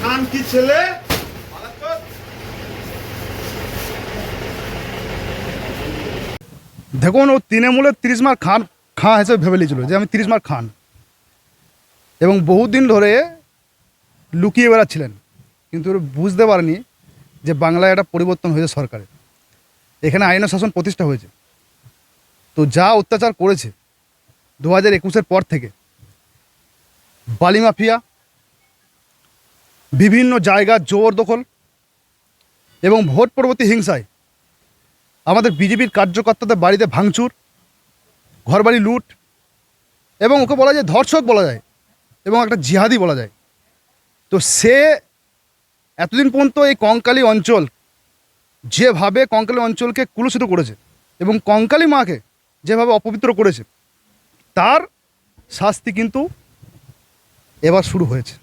খান কি ছেলে দেখুন, ও তৃণমূলের 30 মার খাঁ হিসেবে ভেবে নিয়েছিল যে আমি 30 মার খান, এবং বহুদিন ধরে লুকিয়ে বেড়াচ্ছিলেন, কিন্তু ওরা বুঝতে পারেনি যে বাংলায় একটা পরিবর্তন হয়েছে সরকারের, এখানে আইন ও শাসন প্রতিষ্ঠা হয়েছে। তো যা অত্যাচার করেছে 2021-এর পর থেকে, বালি মাফিয়া, বিভিন্ন জায়গার জবরদখল এবং ভোট পরবর্তী হিংসায় আমাদের বিজেপির কার্যকর্তাদের বাড়িতে ভাঙচুর, ঘরবাড়ি লুট, এবং ওকে বলা যায় ধর্ষক বলা যায় এবং একটা জিহাদি বলা যায়। তো সে এতদিন পর্যন্ত এই কঙ্কালী অঞ্চল, যেভাবে কঙ্কালী অঞ্চলকে কুলুষিত করেছে এবং কঙ্কালী মাকে যেভাবে অপবিত্র করেছে, তার শাস্তি কিন্তু এবার শুরু হয়েছে।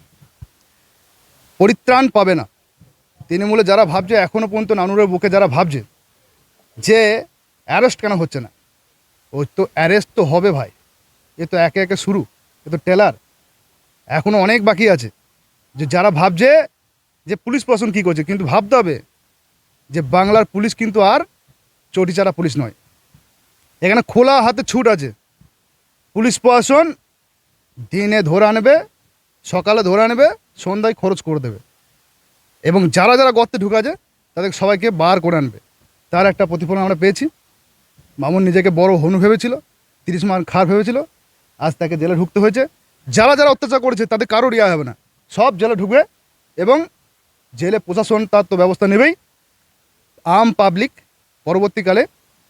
পরিত্রাণ পাবে না। তৃণমূলে যারা ভাবছে, এখনও পর্যন্ত নানুরের বুকে যারা ভাবছে যে অ্যারেস্ট কেন হচ্ছে না, ওই তো অ্যারেস্ট তো হবে ভাই। এ তো একে একে শুরু, এ তো টেলার, এখনও অনেক বাকি আছে। যে যারা ভাবছে যে পুলিশ প্রশাসন কী করছে, কিন্তু ভাবতে হবে যে বাংলার পুলিশ কিন্তু আর চটিচারা পুলিশ নয়। এখানে খোলা হাতে ছুট আছে। পুলিশ প্রশাসন দিনে ধরে আনবে, সকালে ধরে আনবে, সন্ধ্যায় খরচ করে দেবে, এবং যারা যারা গর্তে ঢুকাছে তাদের সবাইকে বার করে আনবে। তার একটা প্রতিফলন আমরা পেয়েছি। মামুন নিজেকে বড় হনু ভেবেছিল, 30 মার খার ভেবেছিল, আজ তাকে জেলে ঢুকতে হয়েছে। যারা যারা অত্যাচার করেছে তাদের কারো রিয়া হবে না, সব জেলে ঢুকবে, এবং জেলে প্রশাসন তার তো ব্যবস্থা নেবেই। আম পাবলিক পরবর্তীকালে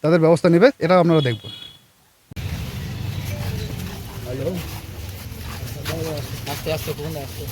তাদের ব্যবস্থা নেবে, এটা আপনারা দেখবেন। আস্তে আস্তে আস্তে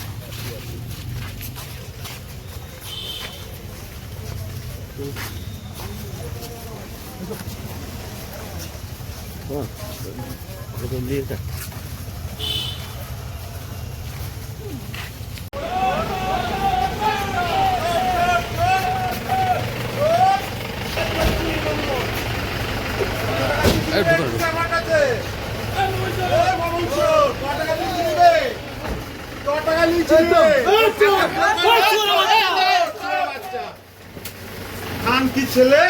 খান কি ছেলে